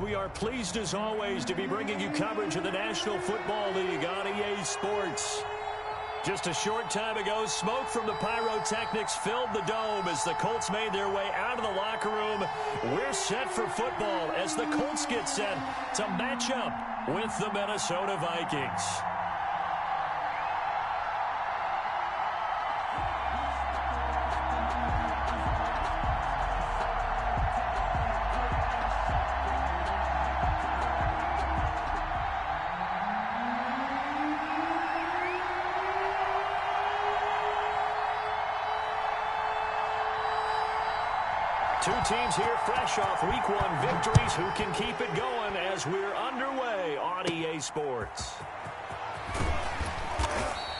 we are pleased as always to be bringing you coverage of the National Football League on EA Sports. Just a short time ago, smoke from the pyrotechnics filled the dome as the Colts made their way out of the locker room. We're set for football as the Colts get set to match up with the Minnesota Vikings. Two teams here fresh off Week 1 victories. Who can keep it going as we're underway on EA Sports?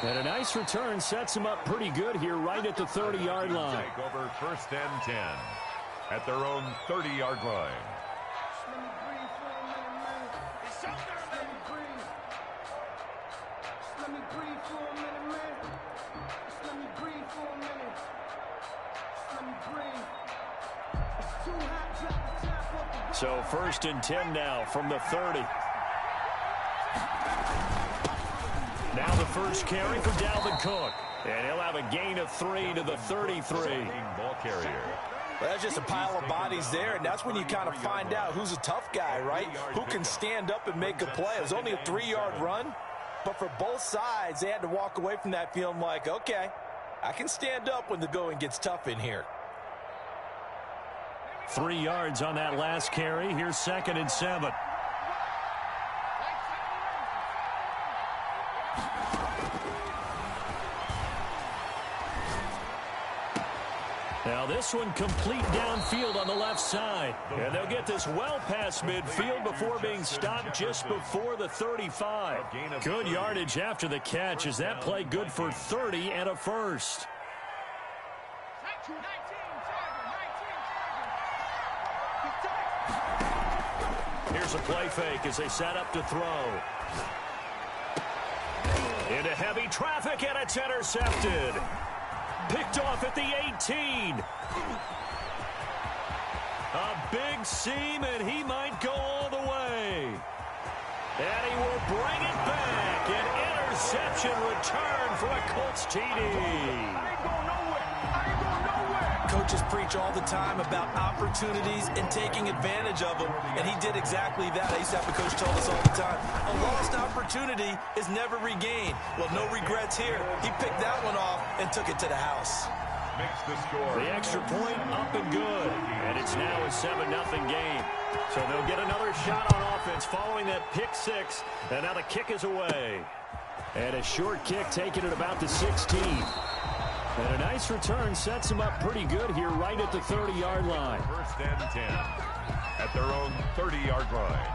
And a nice return sets them up pretty good here right at the 30-yard line. Take over 1st and 10 at their own 30-yard line. So 1st and 10 now from the 30. Now the first carry for Dalvin Cook. And he'll have a gain of 3 to the 33. Ball carrier. Well, that's just a pile of bodies there, and that's when you kind of find out who's a tough guy, right? Who can stand up and make a play. It was only a 3-yard run, but for both sides, they had to walk away from that feeling like, okay, I can stand up when the going gets tough in here. 3 yards on that last carry. Here's 2nd and 7. Now this one complete downfield on the left side. And they'll get this well past midfield before being stopped just before the 35. Good yardage after the catch. Is that play good for 30 and a first? Here's a play fake as they set up to throw. Into heavy traffic, and it's intercepted. Picked off at the 18. A big seam, and he might go all the way. And he will bring it back. An interception return for a Colts TD. Coaches preach all the time about opportunities and taking advantage of them, and he did exactly that. I used to have a coach tell us all the time, a lost opportunity is never regained. Well, no regrets here. He picked that one off and took it to the house. Makes the score. The extra point up and good, and it's now a 7-0 game. So they'll get another shot on offense following that pick six, and now the kick is away. And a short kick taken at about the 16. And a nice return sets them up pretty good here right at the 30-yard line. 1st and 10 at their own 30-yard line.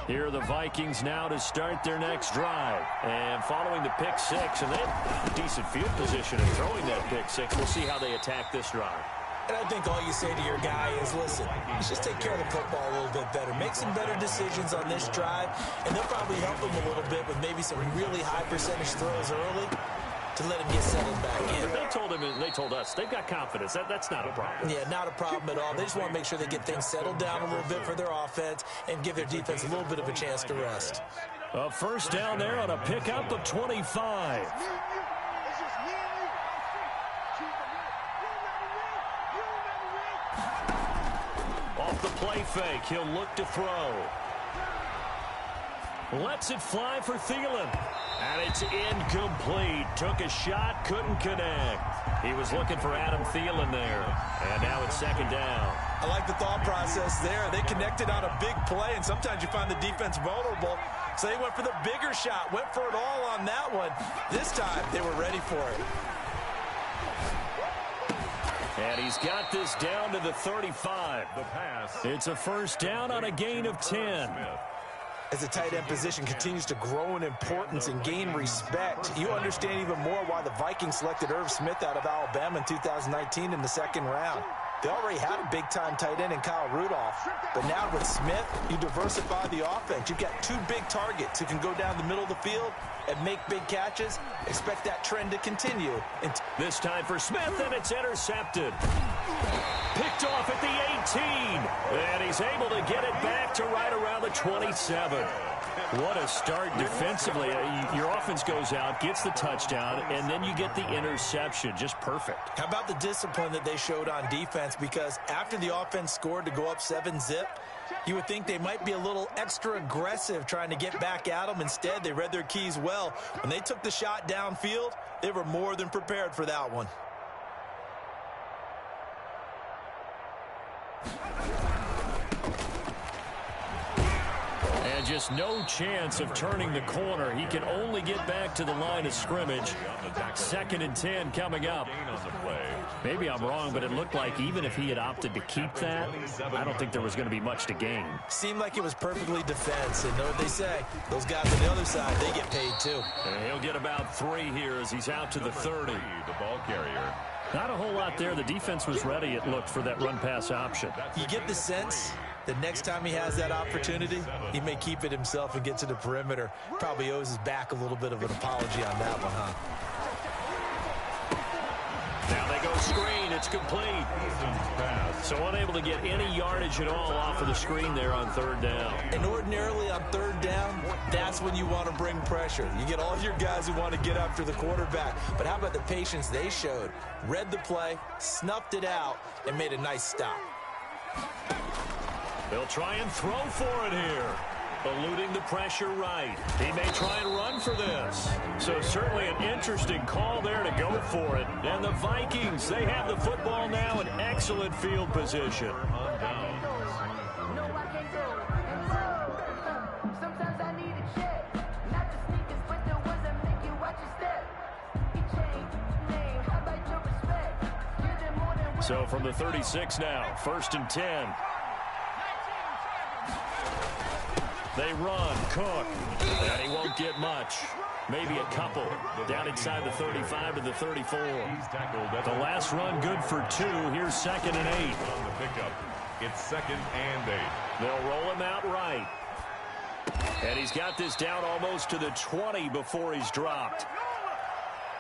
Here are the Vikings now to start their next drive. And following the pick six, and they have decent field position in throwing that pick six. We'll see how they attack this drive. And I think all you say to your guy is, listen, let's just take care of the football a little bit better. Make some better decisions on this drive, and they'll probably help him a little bit with maybe some really high percentage throws early to let him get settled back in. They told him, and they told us, they've got confidence. That's not a problem. Yeah, not a problem at all. They just want to make sure they get things settled down a little bit for their offense and give their defense a little bit of a chance to rest. A first down there on a pickup of 25. Off the play fake, he'll look to throw. Lets it fly for Thielen. And it's incomplete. Took a shot, couldn't connect. He was looking for Adam Thielen there. And now it's 2nd down. I like the thought process there. They connected on a big play, and sometimes you find the defense vulnerable. So they went for the bigger shot, went for it all on that one. This time, they were ready for it. And he's got this down to the 35. The pass. It's a first down on a gain of 10. As the tight end position continues to grow in importance and gain respect, you understand even more why the Vikings selected Irv Smith out of Alabama in 2019 in the 2nd round. They already had a big-time tight end in Kyle Rudolph, but now with Smith, you diversify the offense. You've got 2 big targets who can go down the middle of the field and make big catches, expect that trend to continue. This time for Smith, and it's intercepted. Picked off at the 18, and he's able to get it back to right around the 27. What a start defensively. Your offense goes out, gets the touchdown, and then you get the interception. Just perfect. How about the discipline that they showed on defense? Because after the offense scored to go up 7-zip, you would think they might be a little extra aggressive trying to get back at them. Instead, they read their keys well. When they took the shot downfield, they were more than prepared for that one. And just no chance of turning the corner. He can only get back to the line of scrimmage. 2nd and 10 coming up. Maybe I'm wrong, but it looked like even if he had opted to keep that, I don't think there was going to be much to gain. Seemed like it was perfectly defense. And know what they say, those guys on the other side, they get paid too. And he'll get about 3 here as he's out to the 30. The ball carrier. Not a whole lot there. The defense was ready, it looked, for that run-pass option. You get the sense the next time he has that opportunity, he may keep it himself and get to the perimeter. Probably owes his back a little bit of an apology on that one, huh? Now they go screen. It's complete. So unable to get any yardage at all off of the screen there on 3rd down. And ordinarily on 3rd down, that's when you want to bring pressure. You get all your guys who want to get after the quarterback. But how about the patience they showed? Read the play, snuffed it out, and made a nice stop. They'll try and throw for it here. Eluding the pressure right. He may try and run for this. So certainly an interesting call there to go for it. And the Vikings, they have the football now in excellent field position. So from the 36 now, 1st and 10. They run, Cook, and he won't get much. Maybe a couple. Down inside the 35 to the 34. The last run good for 2. Here's 2nd and 8. On the pickup, it's 2nd and 8. They'll roll him out right. And he's got this down almost to the 20 before he's dropped.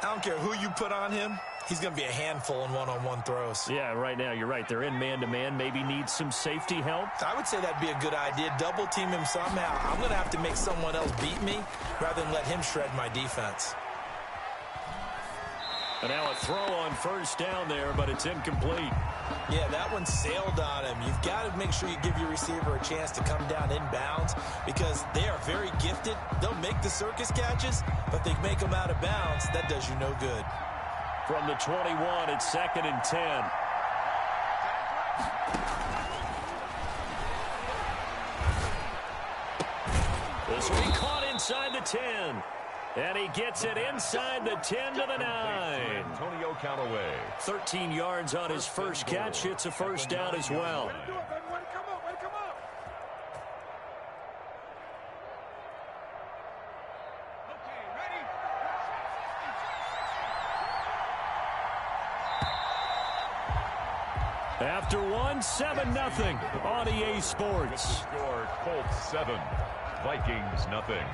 I don't care who you put on him. He's going to be a handful in one-on-one throws. Yeah, right now, you're right. They're in man-to-man. Maybe needs some safety help. I would say that'd be a good idea. Double team him somehow. I'm going to have to make someone else beat me rather than let him shred my defense. And now a throw on 1st down there, but it's incomplete. Yeah, that one sailed on him. You've got to make sure you give your receiver a chance to come down inbounds because they are very gifted. They'll make the circus catches, but they make them out of bounds. That does you no good. From the 21, it's 2nd and 10. This will be caught inside the 10. And he gets it inside the 10 to the 9. Antonio Callaway. 13 yards on his first catch. It's a 1st down as well. After 1, 7-0 on EA Sports. Score, Colts 7, Vikings nothing.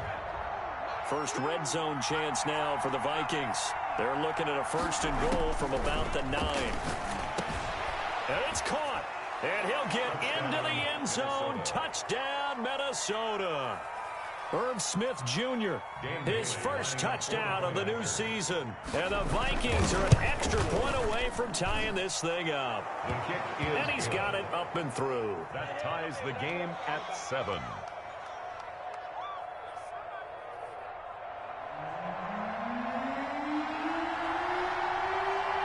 First red zone chance now for the Vikings. They're looking at a 1st and goal from about the 9. And it's caught. And he'll get into the end zone. Touchdown, Minnesota. Irv Smith Jr., his first touchdown of the new season. And the Vikings are an extra point away from tying this thing up. The kick is And he's got it up and through. That ties the game at 7.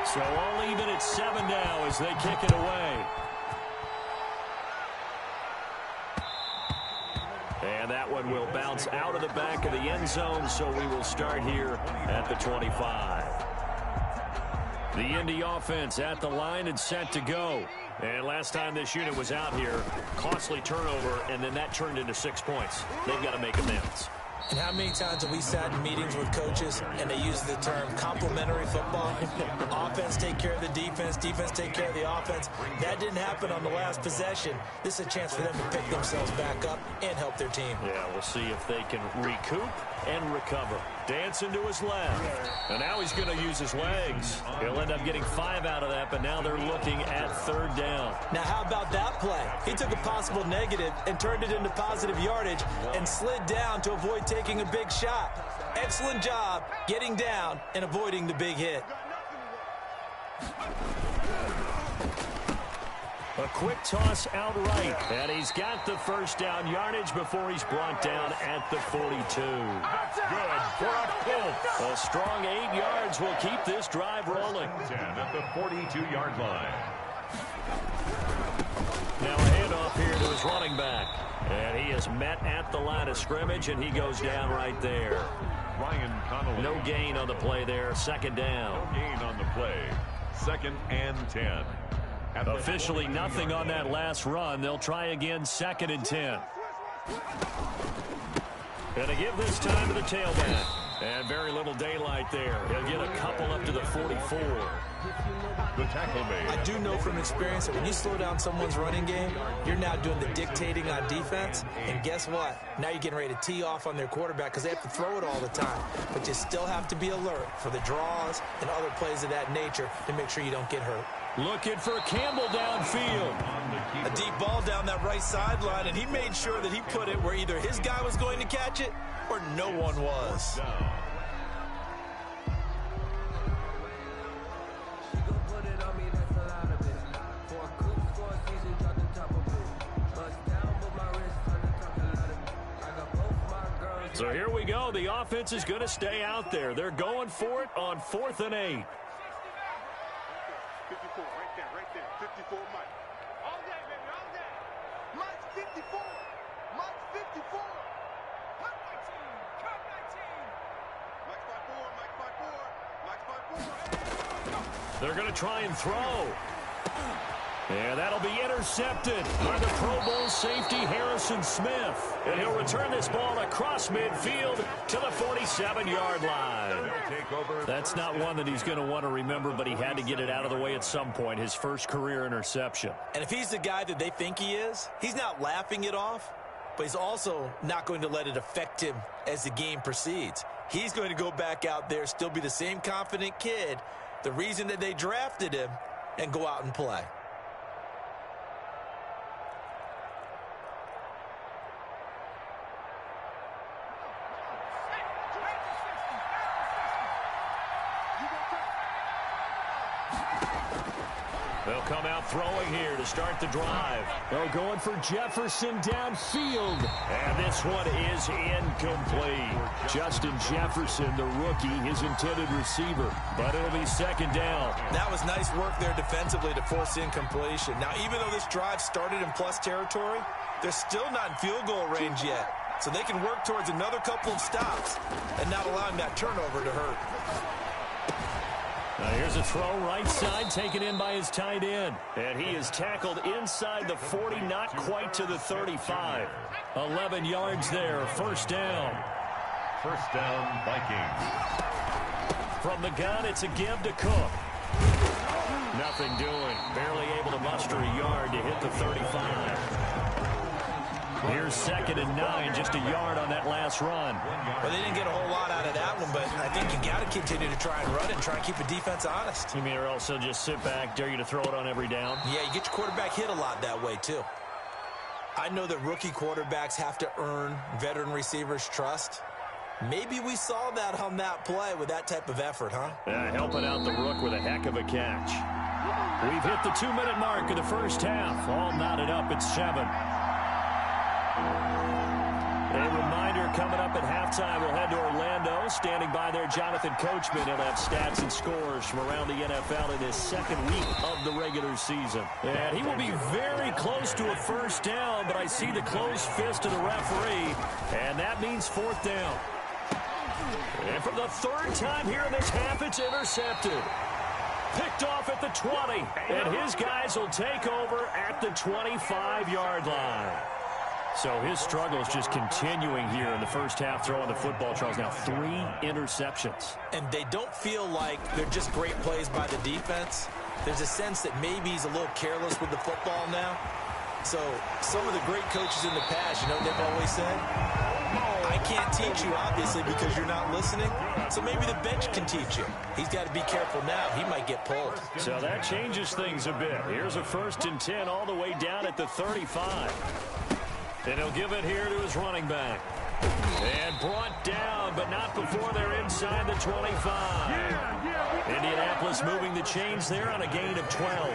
So all even at 7 now as they kick it away. And that one will bounce out of the back of the end zone, so we will start here at the 25. The Indy offense at the line and set to go. And last time this unit was out here, costly turnover, and then that turned into 6 points. They've got to make amends. And how many times have we sat in meetings with coaches and they use the term complementary football? Offense take care of the defense, defense take care of the offense. That didn't happen on the last possession. This is a chance for them to pick themselves back up and help their team. Yeah, we'll see if they can recoup and recover. Dancing to his left. And now he's going to use his legs. He'll end up getting 5 out of that, but now they're looking at 3rd down. Now, how about that play? He took a possible negative and turned it into positive yardage and slid down to avoid taking a big shot. Excellent job getting down and avoiding the big hit. A quick toss out right, and he's got the 1st down yardage before he's brought down at the 42. That's good for a Colts. A strong 8 yards will keep this drive rolling. 10 at the 42-yard line. Now a handoff here to his running back. And he is met at the line of scrimmage, and he goes down right there. Ryan Connolly. No gain on the play there. 2nd down. No gain on the play. 2nd and 10. Officially nothing on that last run. They'll try again, 2nd and 10. And to give this time to the tailback. And very little daylight there. He'll get a couple up to the 44. The tackle made. I do know from experience that when you slow down someone's running game, you're now doing the dictating on defense. And guess what? Now you're getting ready to tee off on their quarterback because they have to throw it all the time. But you still have to be alert for the draws and other plays of that nature to make sure you don't get hurt. Looking for Campbell downfield. A deep ball down that right sideline, and he made sure that he put it where either his guy was going to catch it or no one was. So here we go. The offense is going to stay out there. They're going for it on 4th and 8. 54, right there, 54, Mike. All day, baby, all day. Mike's 54, Mike's 54. Cut 19, cut 19. Mike's 5'4", Mike's 5'4", Mike's 5'4". They're going to try and throw. And that'll be intercepted by the Pro Bowl safety Harrison Smith. And he'll return this ball across midfield to the 47-yard line. That's not one that he's going to want to remember, but he had to get it out of the way at some point, his first career interception. And if he's the guy that they think he is, he's not laughing it off, but he's also not going to let it affect him as the game proceeds. He's going to go back out there, still be the same confident kid, the reason that they drafted him, and go out and play. They'll come out throwing here to start the drive. They're going for Jefferson downfield. And this one is incomplete. Justin Jefferson, the rookie, his intended receiver. But it'll be 2nd down. That was nice work there defensively to force incompletion. Now, even though this drive started in plus territory, they're still not in field goal range yet. So they can work towards another couple of stops and not allowing that turnover to hurt. Now here's a throw right side taken in by his tight end. And he is tackled inside the 40, not quite to the 35. 11 yards there, 1st down. 1st down, Vikings. From the gun, it's a give to Cook. Nothing doing. Barely able to muster a yard to hit the 35. Here's 2nd and 9, just a yard on that last run. Well, they didn't get a whole lot out of that one, but I think you got to continue to try and run it and try and keep the defense honest. You mean or also just sit back, dare you to throw it on every down? Yeah, you get your quarterback hit a lot that way, too. I know that rookie quarterbacks have to earn veteran receivers' trust. Maybe we saw that on that play with that type of effort, huh? Helping out the rook with a heck of a catch. We've hit the 2-minute mark of the first half. All knotted up at 7. A reminder coming up at halftime, we'll head to Orlando. Standing by there, Jonathan Coachman. He'll have stats and scores from around the NFL in his 2nd week of the regular season. And he will be very close to a 1st down, but I see the closed fist of the referee, and that means 4th down. And for the 3rd time here in this half, it's intercepted. Picked off at the 20, and his guys will take over at the 25-yard line. So his struggle is just continuing here in the first half, throwing the football. Charles, now 3 interceptions. And they don't feel like they're just great plays by the defense. There's a sense that maybe he's a little careless with the football now. So some of the great coaches in the past, you know what they've always said? I can't teach you, obviously, because you're not listening. So maybe the bench can teach you. He's got to be careful now. He might get pulled. So that changes things a bit. Here's a 1st and 10 all the way down at the 35. And he'll give it here to his running back. And brought down, but not before they're inside the 25. Indianapolis moving the chains there on a gain of 12.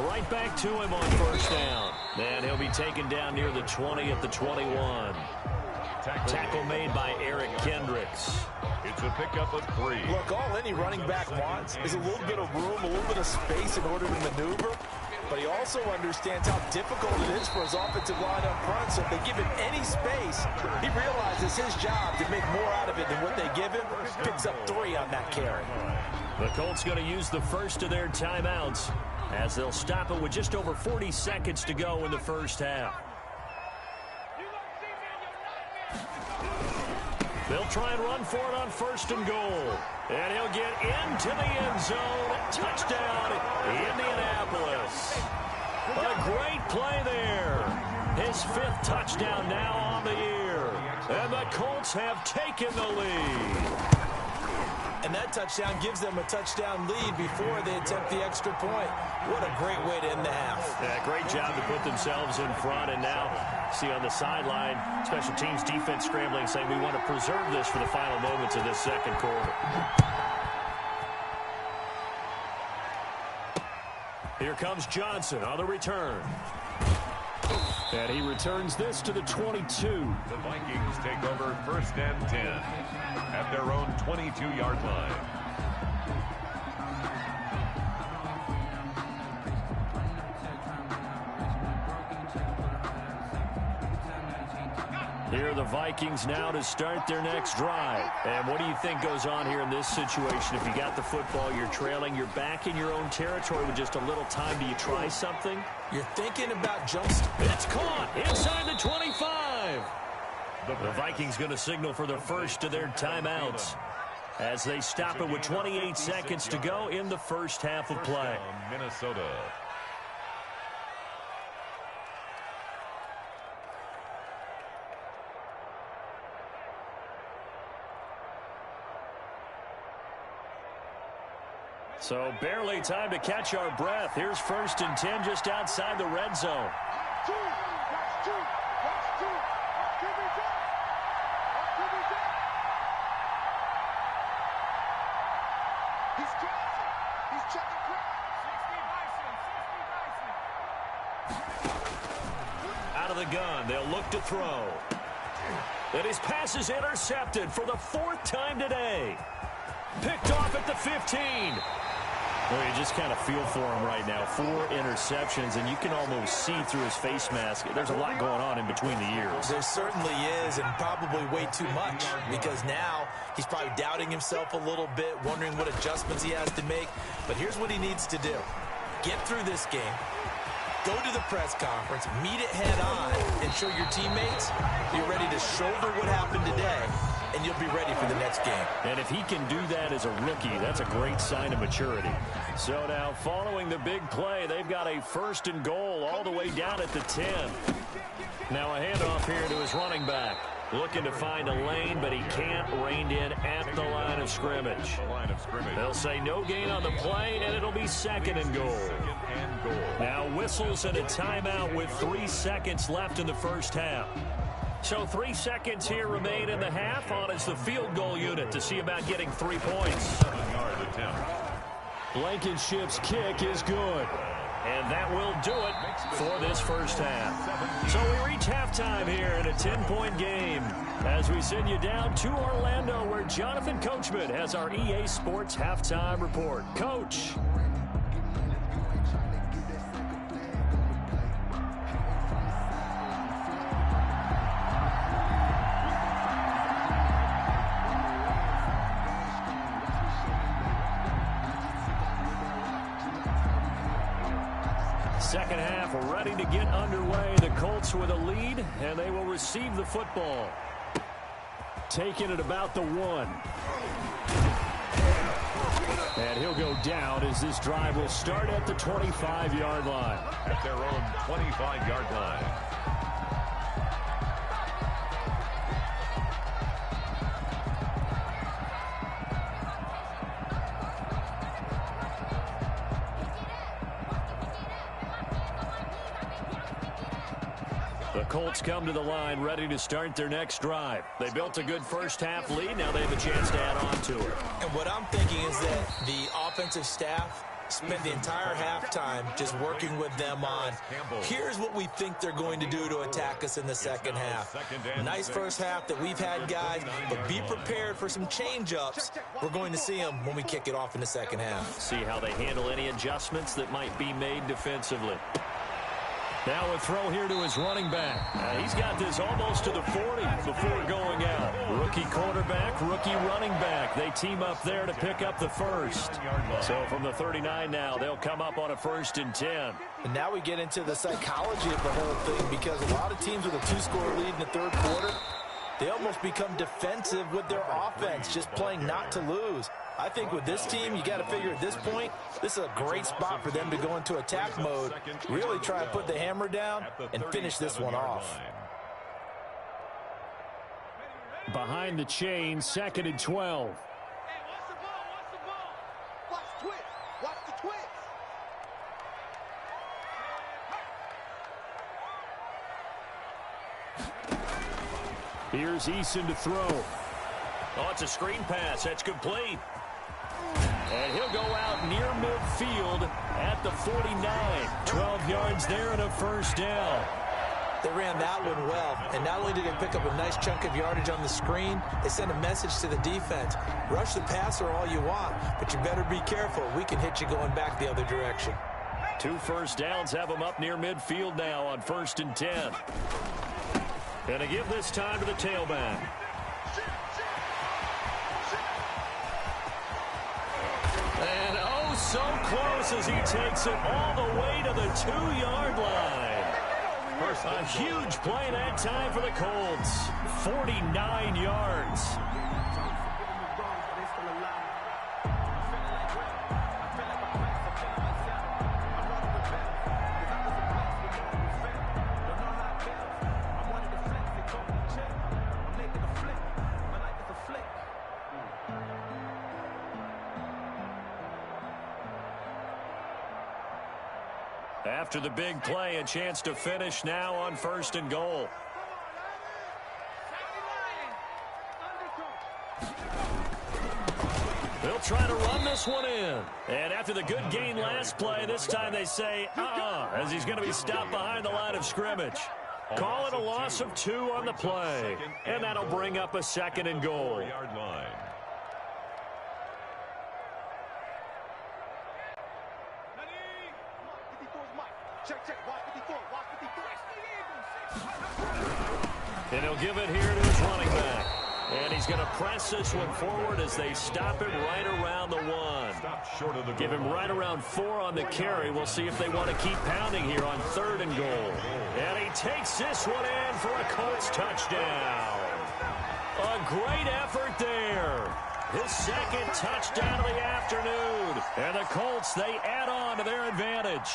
Right back to him on 1st down. And he'll be taken down near the 20 at the 21. Tackle made by Eric Kendricks. It's a pickup of 3. Look, all any running back wants is a little bit of room, a little bit of space in order to maneuver. But he also understands how difficult it is for his offensive line up front. So if they give him any space, he realizes his job to make more out of it than what they give him. Picks up 3 on that carry. The Colts going to use the first of their timeouts as they'll stop it with just over 40 seconds to go in the first half. They'll try and run for it on 1st and goal. And he'll get into the end zone. Touchdown, Indianapolis. A great play there. His 5th touchdown now on the year. And the Colts have taken the lead. And that touchdown gives them a touchdown lead before they attempt the extra point. What a great way to end the half. Yeah, great job to put themselves in front. And now, see on the sideline, special teams defense scrambling, saying we want to preserve this for the final moments of this second quarter. Here comes Johnson on the return. And he returns this to the 22. The Vikings take over 1st and 10 at their own 22-yard line. Here are the Vikings now to start their next drive. And what do you think goes on here in this situation? If you got the football, you're trailing, you're back in your own territory with just a little time. Do you try something? You're thinking about jumps. It's caught inside the 25. The Vikings going to signal for the first of their timeouts as they stop it with 28 seconds to go in the first half of play. Minnesota. So barely time to catch our breath. Here's 1st and 10 just outside the red zone. Out of the gun, they'll look to throw. And his pass is intercepted for the 4th time today. Picked off at the 15. Well, you just kind of feel for him right now. 4 interceptions, and you can almost see through his face mask. There's a lot going on in between the ears. There certainly is, and probably way too much, because now he's probably doubting himself a little bit, wondering what adjustments he has to make. But here's what he needs to do. Get through this game. Go to the press conference, meet it head on, and show your teammates you're ready to shoulder what happened today, and you'll be ready for the next game. And if he can do that as a rookie, that's a great sign of maturity. So now, following the big play, they've got a 1st and goal all the way down at the 10. Now a handoff here to his running back. Looking to find a lane, but he can't. Reined in at the line of scrimmage. They'll say no gain on the play, and it'll be 2nd and goal. Now whistles and a timeout with 3 seconds left in the first half. So 3 seconds here remain in the half. On is the field goal unit to see about getting 3 points. Blankenship's kick is good. And that will do it for this first half. So we reach halftime here in a 10-point game as we send you down to Orlando, where Jonathan Coachman has our EA Sports halftime report. Coach. Second half ready to get underway. The Colts with a lead, and they will receive the football. Taking it about the 1. And he'll go down as this drive will start at the 25-yard line. At their own 25-yard line. The Colts come to the line ready to start their next drive. They built a good first-half lead. Now they have a chance to add on to it. And what I'm thinking is that the offensive staff spent the entire halftime just working with them on, here's what we think they're going to do to attack us in the second half. Nice first half that we've had, guys, but be prepared for some change-ups. We're going to see them when we kick it off in the second half. See how they handle any adjustments that might be made defensively. Now a throw here to his running back. He's got this almost to the 40 before going out. Rookie quarterback, rookie running back. They team up there to pick up the first. So from the 39 now, they'll come up on a 1st and 10. And now we get into the psychology of the whole thing, because a lot of teams with a 2-score lead in the third quarter, they almost become defensive with their offense, just playing not to lose. I think with this team, you got to figure at this point, this is a great spot for them to go into attack mode, really try and put the hammer down and finish this one off. Behind the chain, 2nd and 12. Hey, watch the ball, watch the ball. Watch the twist, watch the twist. Here's Eason to throw. Oh, it's a screen pass. That's complete. And he'll go out near midfield at the 49. 12 yards there and a 1st down. They ran that one well, and not only did they pick up a nice chunk of yardage on the screen, they sent a message to the defense. Rush the passer all you want, but you better be careful. We can hit you going back the other direction. 2 first downs have them up near midfield now on 1st and 10. And to give this time to the tailback. And oh, so close as he takes it all the way to the 2-yard line. A huge play that time for the Colts. 49 yards. After the big play, a chance to finish now on 1st and goal. They'll try to run this one in. And after the good gain last play, this time they say, as he's going to be stopped behind the line of scrimmage. Call it a loss of 2 on the play. And that'll bring up a 2nd and goal. And he'll give it here to his running back. And he's going to press this one forward as they stop him right around the 1. Give him right around 4 on the carry. We'll see if they want to keep pounding here on 3rd and goal. And he takes this one in for a Colts touchdown. A great effort there. His 2nd touchdown of the afternoon. And the Colts, they add on to their advantage.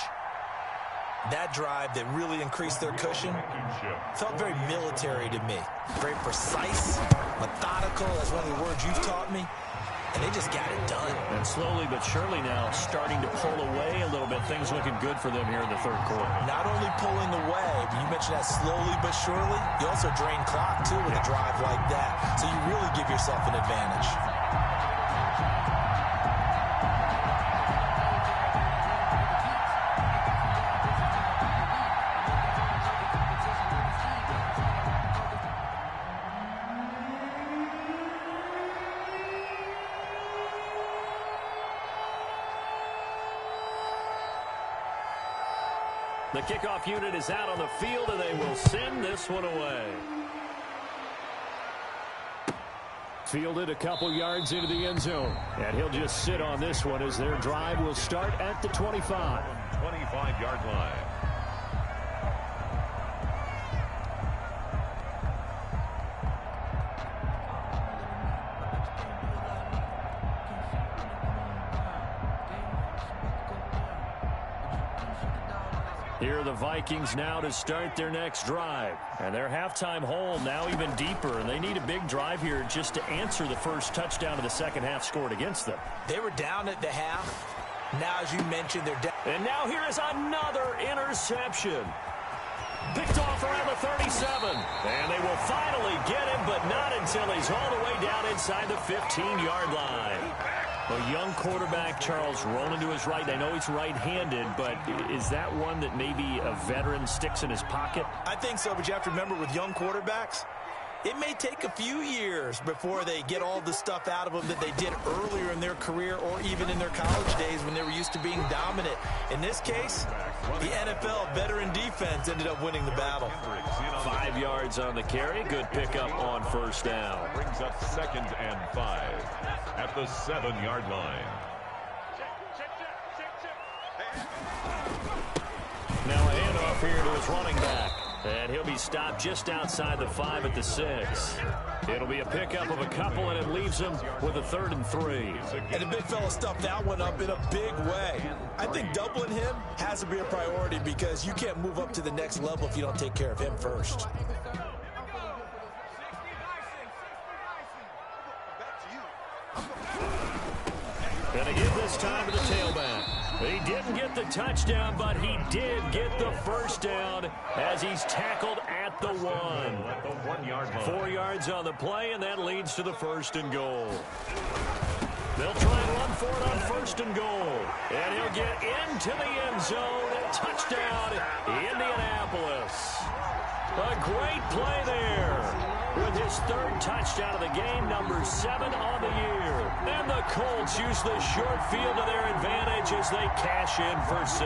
That drive that really increased their cushion felt very military to me. Very precise, methodical, that's one of the words you've taught me. And they just got it done. And slowly but surely now starting to pull away a little bit. Things looking good for them here in the 3rd quarter. Not only pulling away, but you mentioned that slowly but surely, you also drain clock too with a drive like that. So you really give yourself an advantage. The kickoff unit is out on the field, and they will send this one away. Fielded a couple yards into the end zone. And he'll just sit on this one as their drive will start at the 25. 25-yard line. Here are the Vikings now to start their next drive. And their halftime hole now even deeper, and they need a big drive here just to answer the first touchdown of the second half scored against them. They were down at the half. Now, as you mentioned, they're down. And now here is another interception. Picked off around the 37. And they will finally get him, but not until he's all the way down inside the 15-yard line. A young quarterback, Charles, rolling to his right. I know he's right-handed, but is that one that maybe a veteran sticks in his pocket? I think so, but you have to remember with young quarterbacks, it may take a few years before they get all the stuff out of them that they did earlier in their career or even in their college days when they were used to being dominant. In this case, the NFL veteran defense ended up winning the battle. 5 yards on the carry. Good pickup on first down. Brings up 2nd and 5 at the 7-yard line. Now a handoff here to his running back. And he'll be stopped just outside the 5 at the 6. It'll be a pickup of a couple, and it leaves him with a 3rd and 3. And the big fella stuffed that one up in a big way. I think doubling him has to be a priority because you can't move up to the next level if you don't take care of him first. And they give this time to the tailback. He didn't get the touchdown, but he did get the first down as he's tackled at the 1. 4 yards on the play, and that leads to the 1st and goal. They'll try and run for it on 1st and goal. And he'll get into the end zone. Touchdown, Indianapolis. A great play there. With his 3rd touchdown of the game, number 7 on the year. And the Colts use the short field to their advantage as they cash in for 6.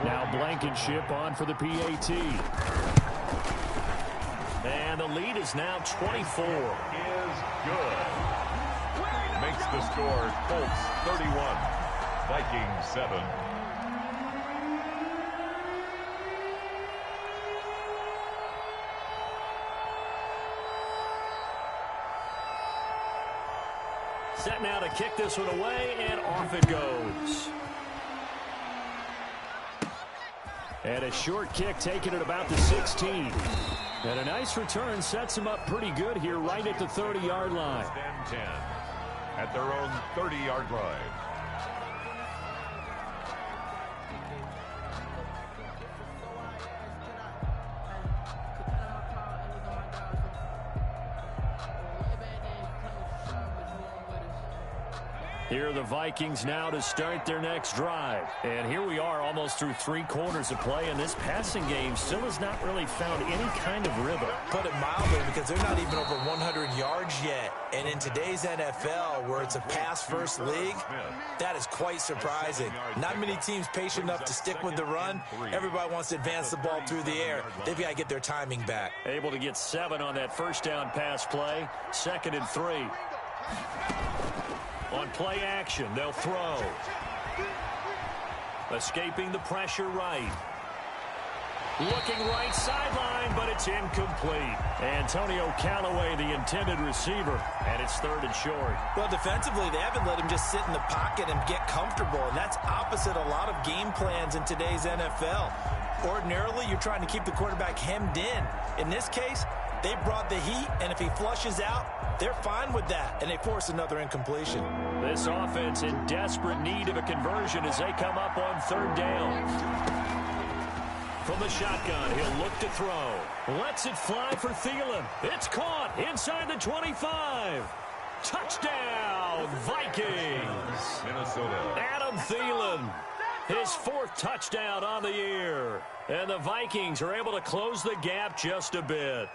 Now Blankenship on for the PAT. And the lead is now 24. Is good. Makes the score Colts 31, Vikings 7. Set now to kick this one away, and off it goes. And a short kick taken at about the 16. And a nice return sets him up pretty good here right at the 30-yard line. 10 at their own 30-yard line. Here are the Vikings now to start their next drive. And here we are almost through 3 quarters of play, and this passing game still has not really found any kind of rhythm. Put it mildly, because they're not even over 100 yards yet. And in today's NFL, where it's a pass-first league, that is quite surprising. Not many teams patient enough to stick with the run. Everybody wants to advance the ball through the air. They've got to get their timing back. Able to get 7 on that first down pass play. 2nd and 3. On play action, they'll throw. Escaping the pressure right. Looking right sideline, but it's incomplete. Antonio Callaway, the intended receiver, and it's 3rd and short. Well, defensively, they haven't let him just sit in the pocket and get comfortable, and that's opposite a lot of game plans in today's NFL. Ordinarily, you're trying to keep the quarterback hemmed in. In this case, they brought the heat, and if he flushes out, they're fine with that, and they force another incompletion. This offense in desperate need of a conversion as they come up on 3rd down. From the shotgun, he'll look to throw. Lets it fly for Thielen. It's caught inside the 25. Touchdown, Vikings. Minnesota. Adam Thielen, his 4th touchdown on the year. And the Vikings are able to close the gap just a bit.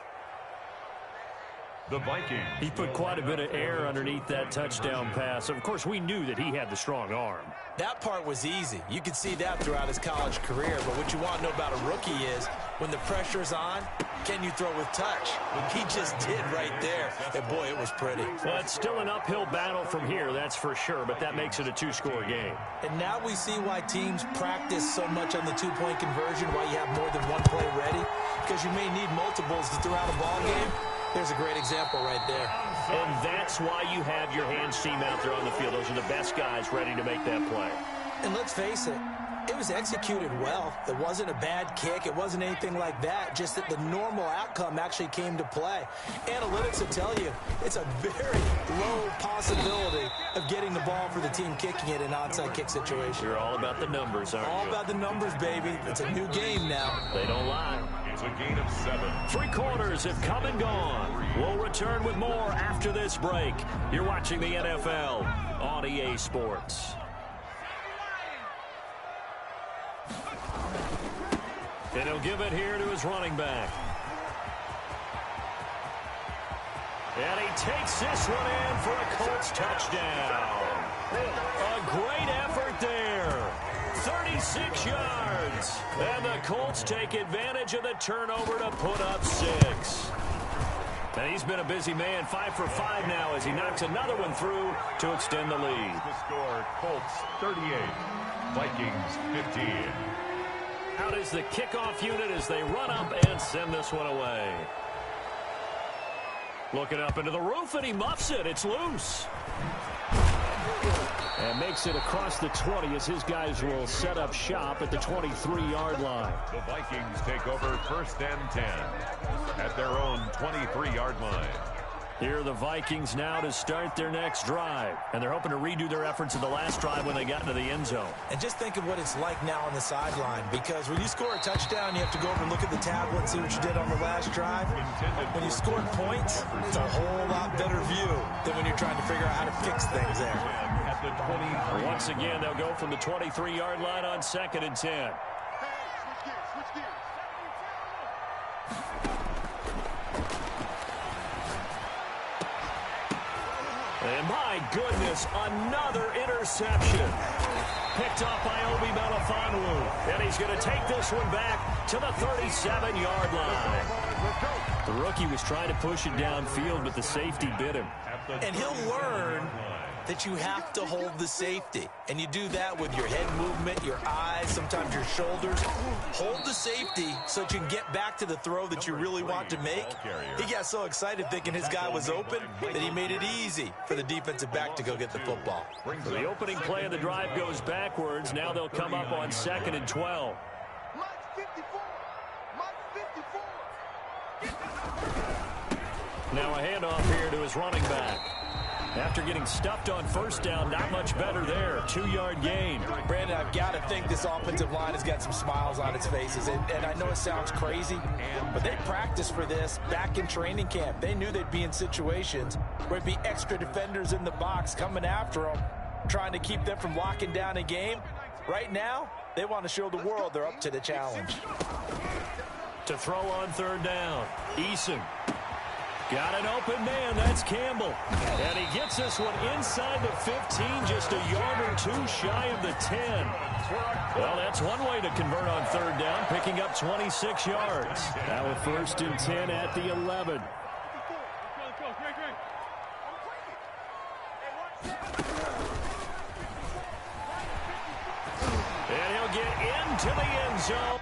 The Vikings. He put quite a bit of air underneath that touchdown pass. Of course, we knew that he had the strong arm. That part was easy. You could see that throughout his college career. But what you want to know about a rookie is when the pressure's on, can you throw with touch? He just did right there. And, boy, it was pretty. Well, it's still an uphill battle from here, that's for sure. But that makes it a 2-score game. And now we see why teams practice so much on the 2-point conversion, why you have more than one play ready. Because you may need multiples to throw out a ball game. There's a great example right there. And that's why you have your hands team out there on the field. Those are the best guys ready to make that play. And let's face it, It was executed well. It wasn't a bad kick. It wasn't anything like that. Just that the normal outcome actually came to play. Analytics will tell you it's a very low possibility of getting the ball for the team kicking it in an onside kick situation. You're all about the numbers, aren't you? All about the numbers, baby. It's a new game now. They don't lie. It's a gain of 7. 3 quarters have come and gone. We'll return with more after this break. You're watching the NFL on EA Sports. And he'll give it here to his running back. And he takes this one in for a Colts touchdown. A great effort there. 36 yards. And the Colts take advantage of the turnover to put up 6. And he's been a busy man, 5 for 5 now as he knocks another one through to extend the lead. The score, Colts 38, Vikings 15. Out is the kickoff unit as they run up and send this one away. Looking up into the roof, and he muffs it. It's loose. And makes it across the 20 as his guys will set up shop at the 23-yard line. The Vikings take over 1st and 10 at their own 23-yard line. Here are the Vikings now to start their next drive. And they're hoping to redo their efforts in the last drive when they got into the end zone. And just think of what it's like now on the sideline, because when you score a touchdown, you have to go over and look at the tablet and see what you did on the last drive. When you scored points, it's a whole lot better view than when you're trying to figure out how to fix things there. At the 20. Once again, they'll go from the 23-yard line on 2nd and 10. Switch gears. And my goodness, another interception. Picked up by Obi Melifonwu. And he's going to take this one back to the 37-yard line. The rookie was trying to push it downfield, but the safety bit him. And he'll learn that you have to hold the safety. And you do that with your head movement, your eyes, sometimes your shoulders. Hold the safety so that you can get back to the throw that you really want to make. He got so excited thinking his guy was open that he made it easy for the defensive back to go get the football. So the opening play of the drive goes backwards. Now they'll come up on 2nd and 12. March 54. March 54. Now a handoff here to his running back. After getting stuffed on 1st down, not much better there. 2-yard gain. Brandon, I've got to think this offensive line has got some smiles on its faces. And I know it sounds crazy, but they practiced for this back in training camp. They knew they'd be in situations where there'd be extra defenders in the box coming after them, trying to keep them from locking down a game. Right now, they want to show the world they're up to the challenge. To throw on 3rd down, Eason. Got an open man, that's Campbell. And he gets this one inside the 15, just a yard or 2 shy of the 10. Well, that's one way to convert on 3rd down, picking up 26 yards. Now with 1st and 10 at the 11. And he'll get into the end zone.